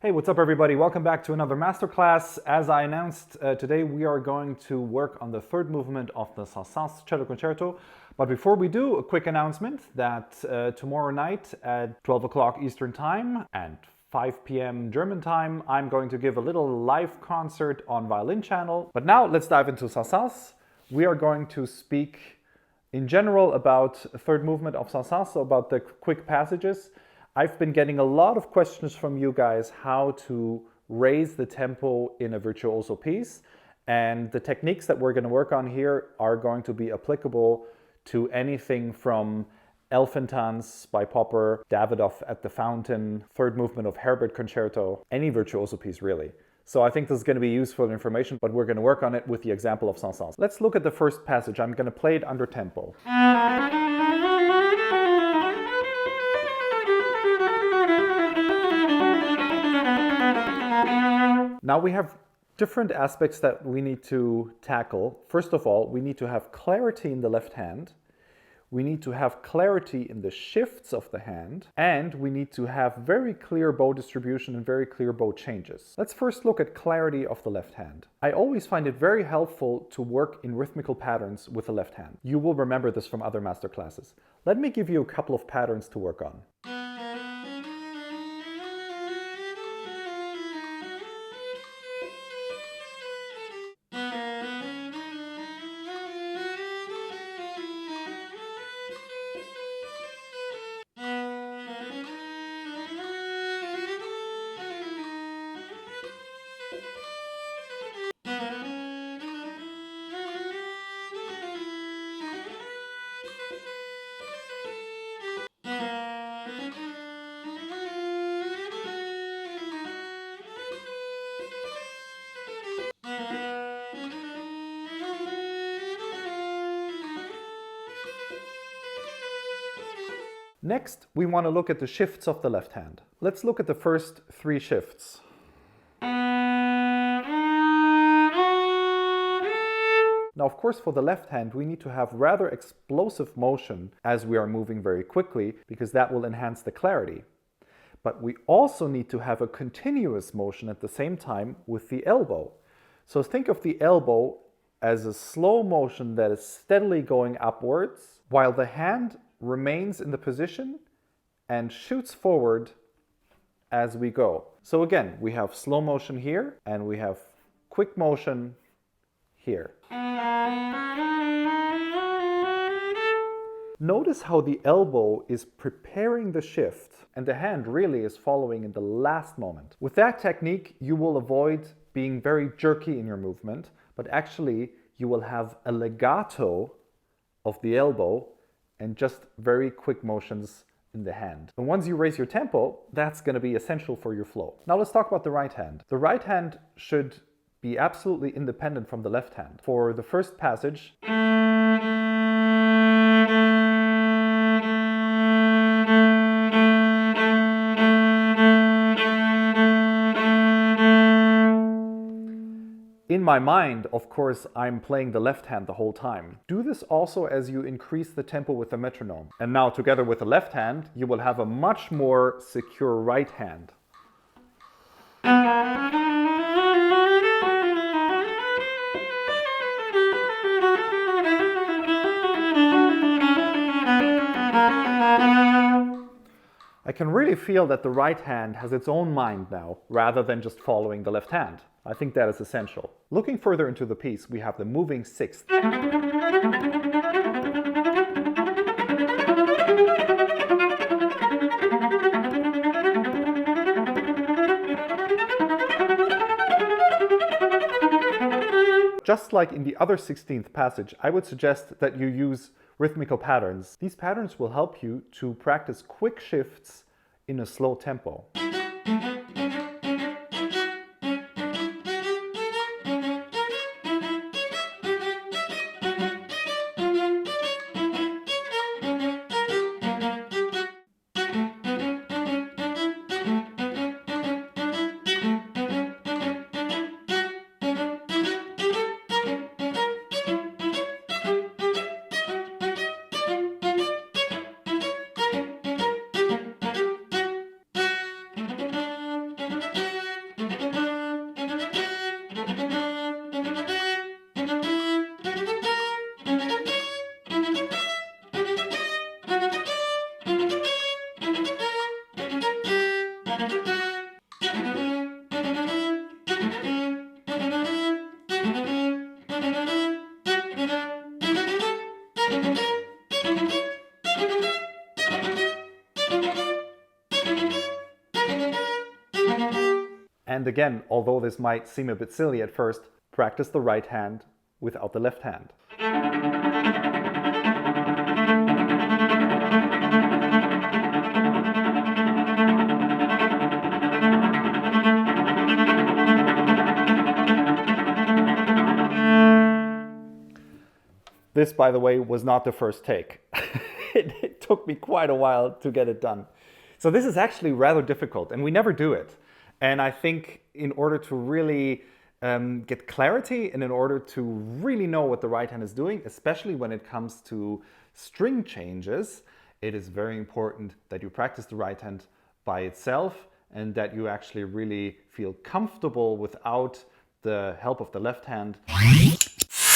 Hey, what's up everybody? Welcome back to another masterclass. As I announced, today we are going to work on the third movement of the Saint-Saens Cello Concerto. But before we do, a quick announcement that tomorrow night at 12 o'clock Eastern Time and 5 p.m. German time, I'm going to give a little live concert on Violin Channel. But now let's dive into Saint-Saens. We are going to speak in general about a third movement of Saint-Saens, so about the quick passages. I've been getting a lot of questions from you guys how to raise the tempo in a virtuoso piece, and the techniques that we're going to work on here are going to be applicable to anything from Elfentanz by Popper, Davidoff at the Fountain, third movement of Herbert Concerto, any virtuoso piece really. So I think this is going to be useful information, but we're going to work on it with the example of Saint-Saens. Let's look at the first passage. I'm going to play it under tempo. Now we have different aspects that we need to tackle. First of all, we need to have clarity in the left hand. We need to have clarity in the shifts of the hand, and we need to have very clear bow distribution and very clear bow changes. Let's first look at clarity of the left hand. I always find it very helpful to work in rhythmical patterns with the left hand. You will remember this from other masterclasses. Let me give you a couple of patterns to work on. Next, we want to look at the shifts of the left hand. Let's look at the first three shifts. Now, of course, for the left hand, we need to have rather explosive motion as we are moving very quickly, because that will enhance the clarity. But we also need to have a continuous motion at the same time with the elbow. So think of the elbow as a slow motion that is steadily going upwards, while the hand remains in the position and shoots forward as we go. So again, we have slow motion here and we have quick motion here. Notice how the elbow is preparing the shift and the hand really is following in the last moment. With that technique, you will avoid being very jerky in your movement, but actually you will have a legato of the elbow and just very quick motions in the hand. And once you raise your tempo, that's going to be essential for your flow. Now let's talk about the right hand. The right hand should be absolutely independent from the left hand. For the first passage, in my mind, of course, I'm playing the left hand the whole time. Do this also as you increase the tempo with the metronome. And now together with the left hand, you will have a much more secure right hand. I can really feel that the right hand has its own mind now, rather than just following the left hand. I think that is essential. Looking further into the piece, we have the moving sixth. Just like in the other 16th passage, I would suggest that you use rhythmical patterns. These patterns will help you to practice quick shifts in a slow tempo. And again, although this might seem a bit silly at first, practice the right hand without the left hand. This, by the way, was not the first take. It took me quite a while to get it done. So this is actually rather difficult, and we never do it. And I think in order to really get clarity and in order to really know what the right hand is doing, especially when it comes to string changes, it is very important that you practice the right hand by itself and that you actually really feel comfortable without the help of the left hand.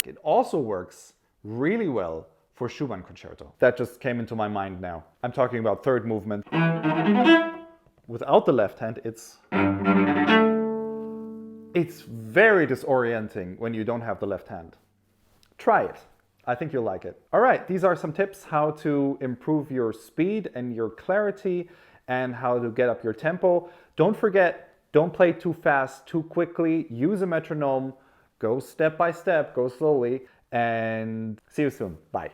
It also works really well for Schumann concerto. That just came into my mind now. I'm talking about third movement. Without the left hand, it's very disorienting when you don't have the left hand. Try it. I think you'll like it. All right, these are some tips how to improve your speed and your clarity and how to get up your tempo. Don't forget, don't play too fast, too quickly. Use a metronome. Go step by step, go slowly. And see you soon. Bye.